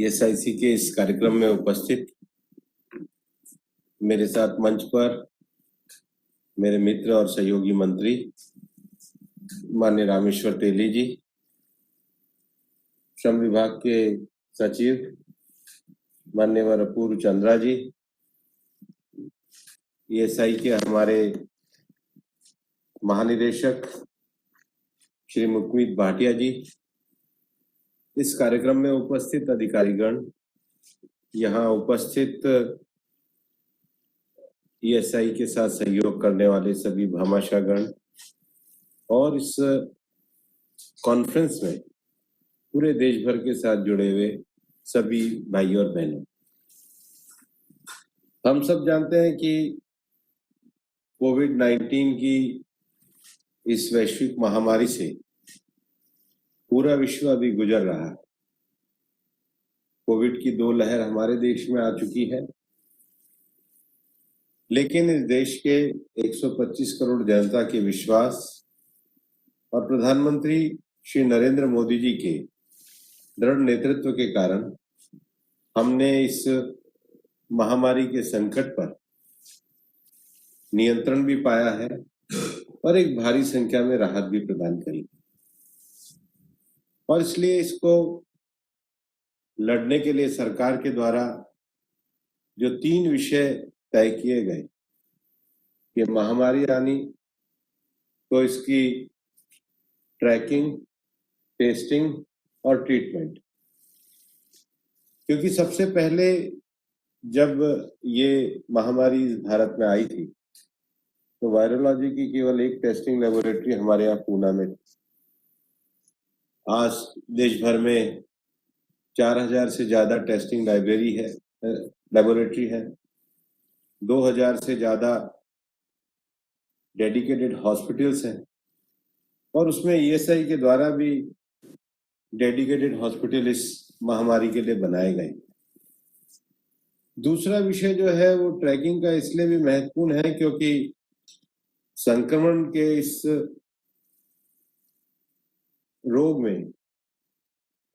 ESIC के इस कार्यक्रम में उपस्थित मेरे साथ मंच पर मेरे मित्र और सहयोगी मंत्री माननीय रामेश्वर तेली जी, श्रम विभाग के सचिव माननीय अपूर्व चंद्रा जी, ईएसआई के हमारे महानिदेशक श्री मुकमित भाटिया जी, इस कार्यक्रम में उपस्थित अधिकारीगण, यहाँ उपस्थित ईएसआई के साथ सहयोग करने वाले सभी भामाशाहगण और इस कॉन्फ्रेंस में पूरे देश भर के साथ जुड़े हुए सभी भाई और बहनों, हम सब जानते हैं कि कोविड-19 की इस वैश्विक महामारी से पूरा विश्व अभी गुजर रहा है। कोविड की 2 लहर हमारे देश में आ चुकी है, लेकिन इस देश के 125 करोड़ जनता के विश्वास और प्रधानमंत्री श्री नरेंद्र मोदी जी के दृढ़ नेतृत्व के कारण हमने इस महामारी के संकट पर नियंत्रण भी पाया है और एक भारी संख्या में राहत भी प्रदान करी। और इसलिए इसको लड़ने के लिए सरकार के द्वारा जो 3 विषय तय किए गए कि महामारी आनी तो इसकी ट्रैकिंग, टेस्टिंग और ट्रीटमेंट, क्योंकि सबसे पहले जब ये महामारी भारत में आई थी तो वायरोलॉजी की केवल एक टेस्टिंग लेबोरेटरी हमारे यहाँ पूना में थी। आज देश भर में 4000 से ज्यादा टेस्टिंग लेबोरेटरी है, 2000 से ज्यादा डेडिकेटेड हॉस्पिटल्स हैं और उसमें ईएसआई के द्वारा भी डेडिकेटेड हॉस्पिटल इस महामारी के लिए बनाए गए। दूसरा विषय जो है वो ट्रैकिंग का इसलिए भी महत्वपूर्ण है क्योंकि संक्रमण के इस रोग में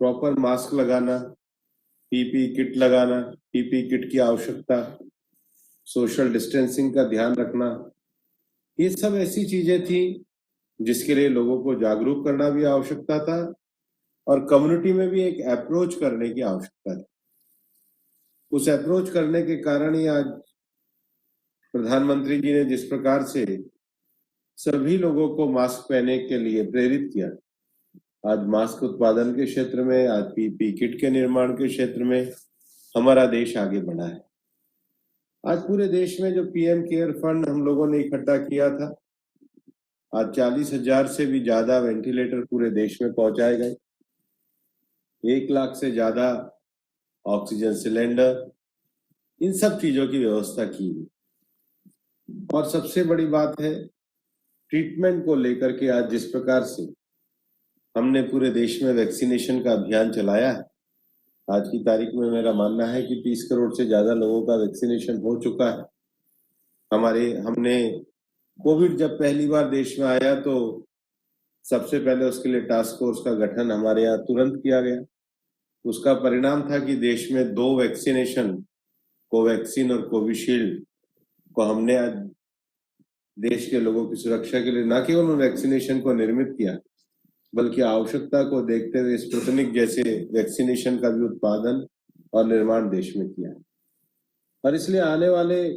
प्रॉपर मास्क लगाना, पीपी किट लगाना, पीपी किट की आवश्यकता, सोशल डिस्टेंसिंग का ध्यान रखना, ये सब ऐसी चीजें थी जिसके लिए लोगों को जागरूक करना भी आवश्यकता था और कम्युनिटी में भी एक अप्रोच करने की आवश्यकता थी। उस अप्रोच करने के कारण ही आज प्रधानमंत्री जी ने जिस प्रकार से सभी लोगों को मास्क पहनने के लिए प्रेरित किया, आज मास्क उत्पादन के क्षेत्र में, आज पीपी किट के निर्माण के क्षेत्र में हमारा देश आगे बढ़ा है। आज पूरे देश में जो पीएम केयर फंड हम लोगों ने इकट्ठा किया था, आज 40,000 से भी ज्यादा वेंटिलेटर पूरे देश में पहुंचाए गए, 1 लाख से ज्यादा ऑक्सीजन सिलेंडर, इन सब चीजों की व्यवस्था की गई। और सबसे बड़ी बात है ट्रीटमेंट को लेकर के आज जिस प्रकार से हमने पूरे देश में वैक्सीनेशन का अभियान चलाया है, आज की तारीख में मेरा मानना है कि 30 करोड़ से ज्यादा लोगों का वैक्सीनेशन हो चुका है। हमने कोविड जब पहली बार देश में आया तो सबसे पहले उसके लिए टास्क फोर्स का गठन हमारे यहाँ तुरंत किया गया। उसका परिणाम था कि देश में 2 वैक्सीनेशन, कोवैक्सीन और कोविशील्ड को हमने आज देश के लोगों की सुरक्षा के लिए न केवल वैक्सीनेशन को निर्मित किया, बल्कि आवश्यकता को देखते हुए स्पुतनिक जैसे वैक्सीनेशन का भी उत्पादन और निर्माण देश में किया। और इसलिए आने वाले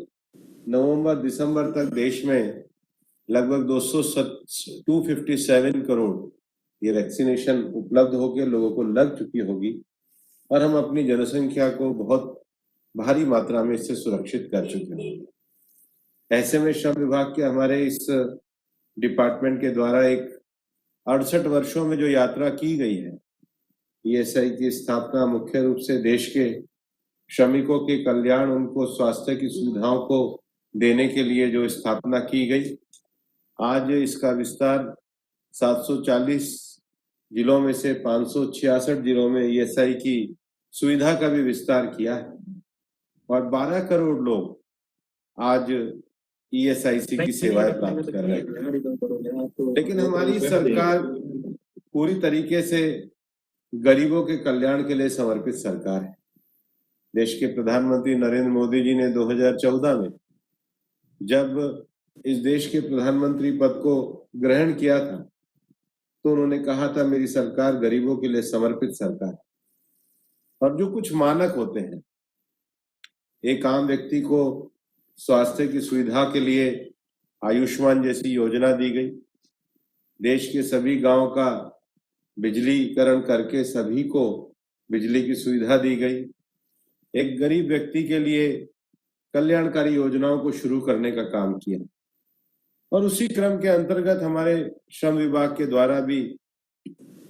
नवंबर-दिसंबर तक देश में लगभग 257 करोड़ ये वैक्सीनेशन उपलब्ध होकर लोगों को लग चुकी होगी और हम अपनी जनसंख्या को बहुत भारी मात्रा में इससे सुरक्षित कर चुके होंगे। ऐसे में श्रम विभाग के हमारे इस डिपार्टमेंट के द्वारा एक 68 वर्षों में जो यात्रा की गई है, ईएसआई की स्थापना मुख्य रूप से देश के श्रमिकों के कल्याण, उनको स्वास्थ्य की सुविधाओं को देने के लिए जो स्थापना की गई, आज इसका विस्तार 740 जिलों में से 566 जिलों में ईएसआई की सुविधा का भी विस्तार किया है और 12 करोड़ लोग आज ईएसआईसी की सेवाएं प्राप्त कर रहे हैं। लेकिन हमारी सरकार पूरी तरीके से गरीबों के कल्याण के लिए समर्पित सरकार है। देश के प्रधानमंत्री नरेंद्र मोदी जी ने 2014 में जब इस देश के प्रधानमंत्री पद को ग्रहण किया था तो उन्होंने कहा था, मेरी सरकार गरीबों के लिए समर्पित सरकार। और जो कुछ मानक होते हैं, एक आम व्यक्ति को स्वास्थ्य की सुविधा के लिए आयुष्मान जैसी योजना दी गई, देश के सभी गांव का बिजलीकरण करके सभी को बिजली की सुविधा दी गई, एक गरीब व्यक्ति के लिए कल्याणकारी योजनाओं को शुरू करने का काम किया। और उसी क्रम के अंतर्गत हमारे श्रम विभाग के द्वारा भी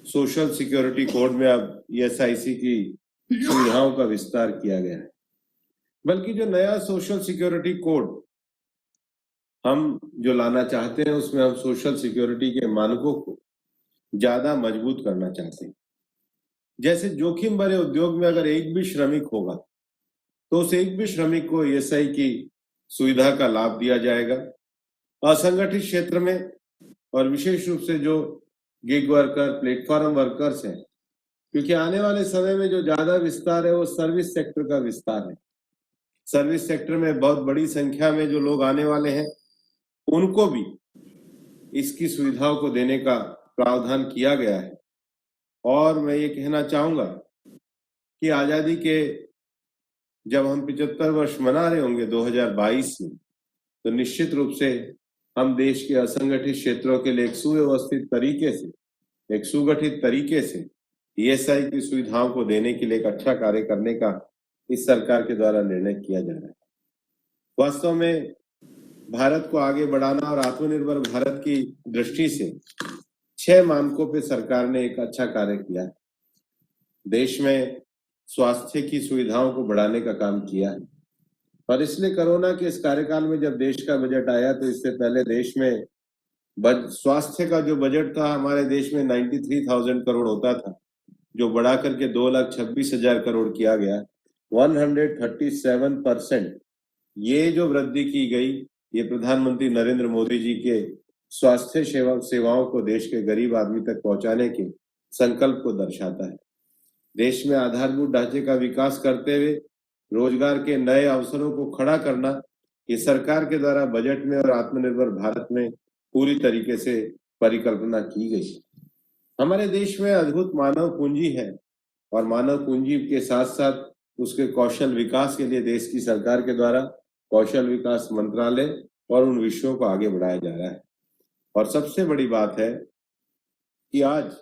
सोशल सिक्योरिटी कोड में अब ईएसआईसी की सुविधाओं का विस्तार किया गया है। बल्कि जो नया सोशल सिक्योरिटी कोड हम जो लाना चाहते हैं, उसमें हम सोशल सिक्योरिटी के मानकों को ज्यादा मजबूत करना चाहते हैं। जैसे जोखिम भरे उद्योग में अगर एक भी श्रमिक होगा तो उस एक भी श्रमिक को ईएसआई की सुविधा का लाभ दिया जाएगा। असंगठित क्षेत्र में और विशेष रूप से जो गिग वर्कर, प्लेटफॉर्म वर्कर्स हैं, क्योंकि आने वाले समय में जो ज्यादा विस्तार है वो सर्विस सेक्टर का विस्तार है। सर्विस सेक्टर में बहुत बड़ी संख्या में जो लोग आने वाले हैं, उनको भी इसकी सुविधाओं को देने का प्रावधान किया गया है। और मैं ये कहना चाहूंगा कि आजादी के जब हम 75 वर्ष मना रहे होंगे 2022 में, तो निश्चित रूप से हम देश के असंगठित क्षेत्रों के लिए एक सुव्यवस्थित तरीके से, एक सुगठित तरीके से ईएसआई की सुविधाओं को देने के लिए एक अच्छा कार्य करने का इस सरकार के द्वारा निर्णय किया जा रहा है। वास्तव में भारत को आगे बढ़ाना और आत्मनिर्भर भारत की दृष्टि से 6 मानकों पे सरकार ने एक अच्छा कार्य किया है। देश में स्वास्थ्य की सुविधाओं को बढ़ाने का काम किया है। और इसलिए कोरोना के इस कार्यकाल में जब देश का बजट आया, तो इससे पहले देश में स्वास्थ्य का जो बजट था हमारे देश में 93,000 करोड़ होता था, जो बढ़ा करके 2,26,000 करोड़ किया गया। 137% ये जो वृद्धि की गई, ये प्रधानमंत्री नरेंद्र मोदी जी के स्वास्थ्य सेवाओं को देश के गरीब आदमी तक पहुंचाने के संकल्प को दर्शाता है। देश में आधारभूत ढांचे का विकास करते हुए रोजगार के नए अवसरों को खड़ा करना, ये सरकार के द्वारा बजट में और आत्मनिर्भर भारत में पूरी तरीके से परिकल्पना की गई। हमारे देश में अद्भुत मानव पूंजी है और मानव पूंजी के साथ साथ उसके कौशल विकास के लिए देश की सरकार के द्वारा कौशल विकास मंत्रालय और उन विषयों को आगे बढ़ाया जा रहा है। और सबसे बड़ी बात है कि आज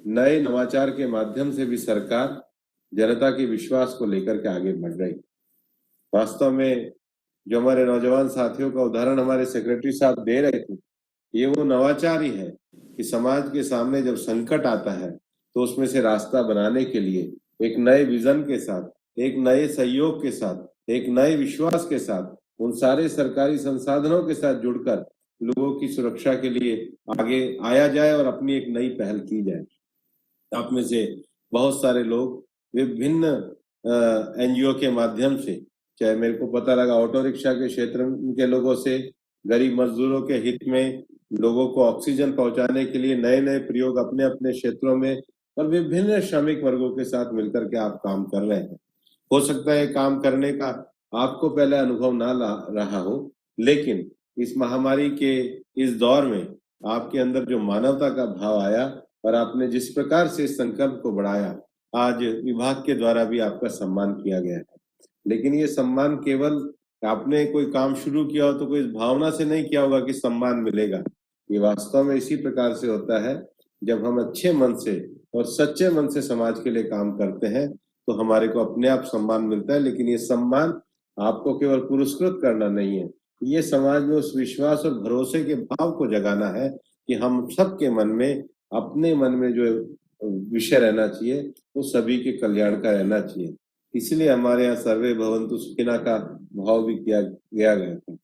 नए नवाचार के माध्यम से भी सरकार जनता के विश्वास को लेकर के आगे बढ़ रही। वास्तव में जो हमारे नौजवान साथियों का उदाहरण हमारे सेक्रेटरी साहब दे रहे थे, ये वो नवाचार ही है कि समाज के सामने जब संकट आता है तो उसमें से रास्ता बनाने के लिए एक नए विजन के साथ, एक नए सहयोग के साथ, एक नए विश्वास के साथ, उन सारे सरकारी संसाधनों के साथ जुड़कर लोगों की सुरक्षा के लिए आगे आया जाए और अपनी एक नई पहल की जाए। आप में से बहुत सारे लोग विभिन्न एनजीओ के माध्यम से, चाहे मेरे को पता लगा ऑटो रिक्शा के क्षेत्र के लोगों से, गरीब मजदूरों के हित में लोगों को ऑक्सीजन पहुंचाने के लिए नए नए प्रयोग अपने अपने क्षेत्रों में और विभिन्न श्रमिक वर्गों के साथ मिलकर के आप काम कर रहे हैं। हो सकता है काम करने का आपको पहले अनुभव ना रहा हो, लेकिन इस महामारी के इस दौर में आपके अंदर जो मानवता का भाव आया और आपने जिस प्रकार से इस संकल्प को बढ़ाया, आज विभाग के द्वारा भी आपका सम्मान किया गया है। लेकिन ये सम्मान केवल आपने कोई काम शुरू किया हो तो कोई इस भावना से नहीं किया होगा कि सम्मान मिलेगा। ये वास्तव में इसी प्रकार से होता है, जब हम अच्छे मन से और सच्चे मन से समाज के लिए काम करते हैं तो हमारे को अपने आप सम्मान मिलता है। लेकिन ये सम्मान आपको केवल पुरस्कृत करना नहीं है, ये समाज में उस विश्वास और भरोसे के भाव को जगाना है कि हम सबके मन में, अपने मन में जो विषय रहना चाहिए वो सभी के कल्याण का रहना चाहिए। इसलिए हमारे यहाँ सर्वे भवन्तु सुखिनः का भाव भी किया गया था।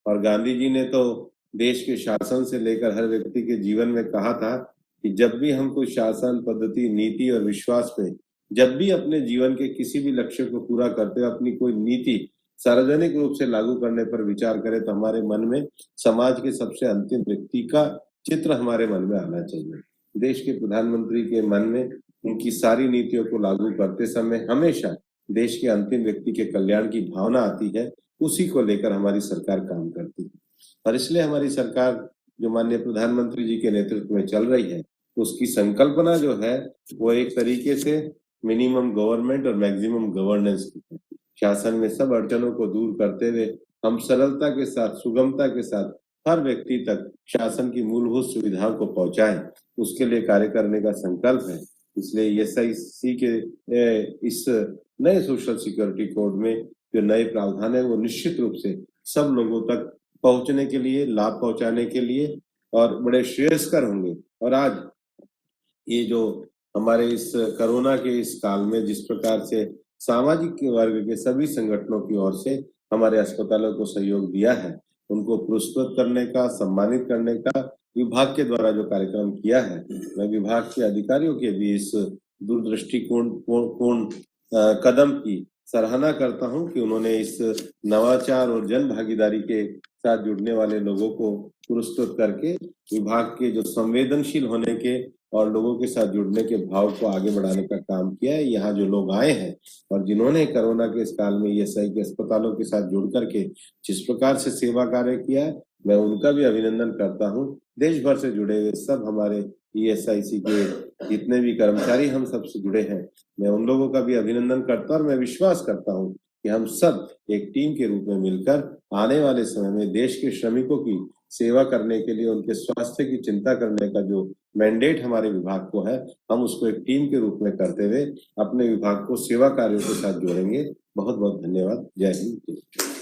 और गांधी जी ने तो देश के शासन से लेकर हर व्यक्ति के जीवन में कहा था कि जब भी हम कोई शासन पद्धति, नीति और विश्वास पे, जब भी अपने जीवन के किसी भी लक्ष्य को पूरा करते हुए अपनी कोई नीति सार्वजनिक रूप से लागू करने पर विचार करें तो हमारे मन में समाज के सबसे अंतिम व्यक्ति का चित्र हमारे मन में आना चाहिए। देश के प्रधानमंत्री के मन में उनकी सारी नीतियों को लागू करते समय हमेशा देश के अंतिम व्यक्ति के कल्याण की भावना आती है, उसी को लेकर हमारी सरकार काम करती है। और इसलिए हमारी सरकार जो माननीय प्रधानमंत्री जी के नेतृत्व में चल रही है, उसकी संकल्पना जो है वो एक तरीके से मिनिमम गवर्नमेंट और मैक्सिमम गवर्नेंस की है। शासन में सब अड़चनों को दूर करते हुए हम सरलता के साथ, सुगमता के साथ हर व्यक्ति तक शासन की मूलभूत सुविधाओं को पहुंचाएं, उसके लिए कार्य करने का संकल्प है। इसलिए ईएसआईसी के इस नए सोशल सिक्योरिटी कोड में जो नए प्रावधान है वो निश्चित रूप से सब लोगों तक पहुंचने के लिए, लाभ पहुंचाने के लिए और बड़े श्रेयस्कर होंगे। और आज ये जो हमारे इस कोरोना के इस काल में जिस प्रकार से सामाजिक वर्ग के सभी संगठनों की ओर से हमारे अस्पतालों को सहयोग दिया है, उनको पुरस्कृत करने का, सम्मानित करने का विभाग के द्वारा जो कार्यक्रम किया है, मैं विभाग के अधिकारियों के भी इस दूरदृष्टिपूर्ण कदम की सराहना करता हूं कि उन्होंने इस नवाचार और जन भागीदारी के साथ जुड़ने वाले लोगों को पुरस्कृत करके विभाग के जो संवेदनशील होने के और लोगों के साथ जुड़ने के भाव को आगे बढ़ाने का काम किया है। यहाँ जो लोग आए हैं और जिन्होंने कोरोना के इस काल में ईएसआई के अस्पतालों के साथ जुड़ करके जिस प्रकार से सेवा कार्य किया है, मैं उनका भी अभिनंदन करता हूँ। देश भर से जुड़े हुए सब हमारे ईएसआईसी के जितने भी कर्मचारी हम सबसे जुड़े हैं, मैं उन लोगों का भी अभिनंदन करता और मैं विश्वास करता हूँ कि हम सब एक टीम के रूप में मिलकर आने वाले समय में देश के श्रमिकों की सेवा करने के लिए, उनके स्वास्थ्य की चिंता करने का जो मैंडेट हमारे विभाग को है, हम उसको एक टीम के रूप में करते हुए अपने विभाग को सेवा कार्यों के साथ जोड़ेंगे। बहुत बहुत धन्यवाद। जय हिंद।